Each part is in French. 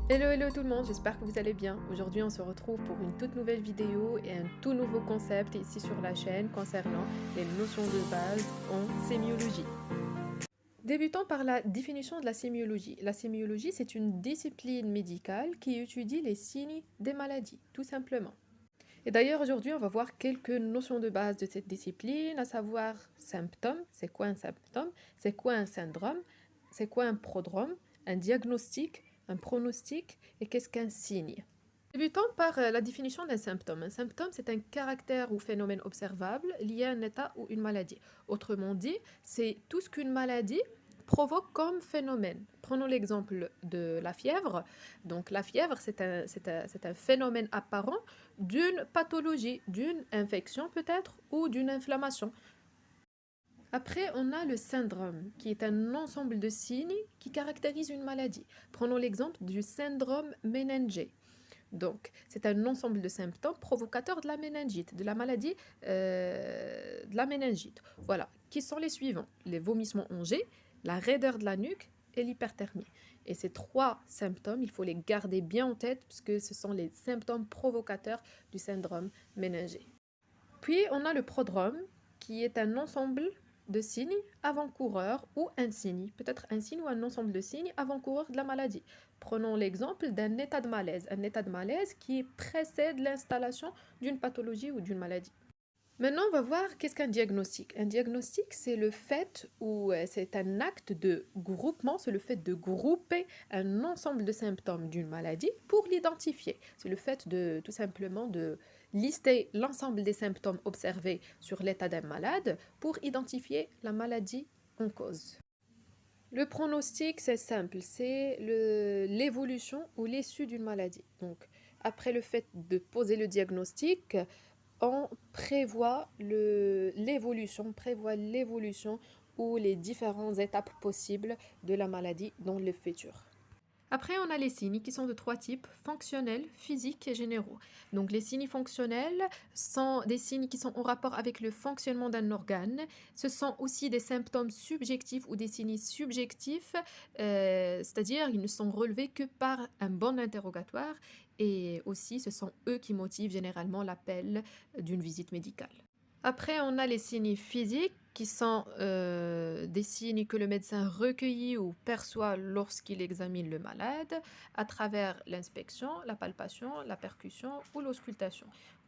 Hello tout le monde, j'espère que vous allez bien. Aujourd'hui on se retrouve pour une toute nouvelle vidéo et un tout nouveau concept ici sur la chaîne concernant les notions de base en sémiologie. Débutons par la définition de la sémiologie. La sémiologie, c'est une discipline médicale qui étudie les signes des maladies, tout simplement. Et d'ailleurs aujourd'hui on va voir quelques notions de base de cette discipline, à savoir symptômes, c'est quoi un symptôme, c'est quoi un syndrome, c'est quoi un prodrome, un diagnostic, un pronostic et qu'est-ce qu'un signe. Débutons par la définition d'un symptôme. Un symptôme, c'est un caractère ou phénomène observable lié à un état ou une maladie. Autrement dit, c'est tout ce qu'une maladie provoque comme phénomène. Prenons l'exemple de la fièvre. Donc la fièvre, c'est un phénomène apparent d'une pathologie, d'une infection peut-être ou d'une inflammation. Après, on a le syndrome, qui est un ensemble de signes qui caractérisent une maladie. Prenons l'exemple du syndrome méningé. Donc, c'est un ensemble de symptômes provocateurs de la méningite, de la maladie de la méningite. Voilà, qui sont les suivants: les vomissements en jet, la raideur de la nuque et l'hyperthermie. Et ces trois symptômes, il faut les garder bien en tête puisque ce sont les symptômes provocateurs du syndrome méningé. Puis, on a le prodrome, qui est un ensemble de signes avant-coureurs ou un signe, peut-être un signe ou un ensemble de signes avant-coureurs de la maladie. Prenons l'exemple d'un état de malaise, un état de malaise qui précède l'installation d'une pathologie ou d'une maladie. Maintenant, on va voir qu'est-ce qu'un diagnostic. Un diagnostic, c'est le fait ou c'est un acte de groupement, c'est le fait de grouper un ensemble de symptômes d'une maladie pour l'identifier. C'est le fait de tout simplement de lister l'ensemble des symptômes observés sur l'état d'un malade pour identifier la maladie en cause. Le pronostic, c'est simple, c'est l'évolution ou l'issue d'une maladie. Donc, après le fait de poser le diagnostic, on prévoit l'évolution ou les différentes étapes possibles de la maladie dans le futur. Après, on a les signes qui sont de trois types: fonctionnels, physiques et généraux. Donc, les signes fonctionnels sont des signes qui sont en rapport avec le fonctionnement d'un organe. Ce sont aussi des symptômes subjectifs ou des signes subjectifs, c'est-à-dire ils ne sont relevés que par un bon interrogatoire et aussi ce sont eux qui motivent généralement l'appel d'une visite médicale. Après, on a les signes physiques qui sont des signes que le médecin recueillit ou perçoit lorsqu'il examine le malade à travers l'inspection, la palpation, la percussion ou l'auscultation.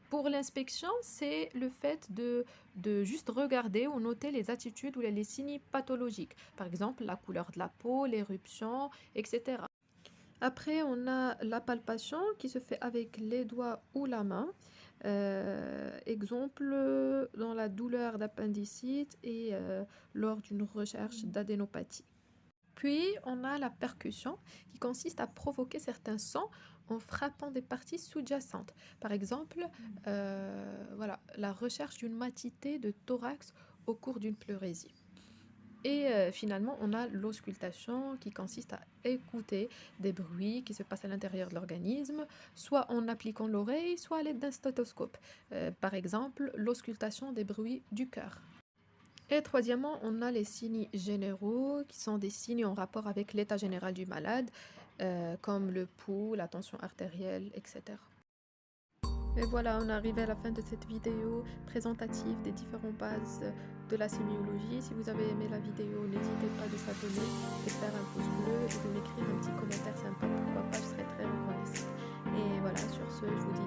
Pour l'inspection, c'est le fait de juste regarder ou noter les attitudes ou les signes pathologiques, par exemple la couleur de la peau, l'éruption, etc. Après, on a la palpation qui se fait avec les doigts ou la main. Exemple, dans la douleur d'appendicite et lors d'une recherche d'adénopathie. Puis, on a la percussion qui consiste à provoquer certains sons en frappant des parties sous-jacentes. Par exemple, voilà, la recherche d'une matité de thorax au cours d'une pleurésie. Et finalement, on a l'auscultation qui consiste à écouter des bruits qui se passent à l'intérieur de l'organisme, soit en appliquant l'oreille, soit à l'aide d'un stéthoscope. Par exemple, l'auscultation des bruits du cœur. Et troisièmement, on a les signes généraux qui sont des signes en rapport avec l'état général du malade, comme le pouls, la tension artérielle, etc. Et voilà, on est arrivé à la fin de cette vidéo présentative des différentes bases de la sémiologie. Si vous avez aimé la vidéo, n'hésitez pas de s'abonner, de faire un pouce bleu et de m'écrire un petit commentaire sympa. Pourquoi pas, je serai très reconnaissante. Et voilà, sur ce, je vous dis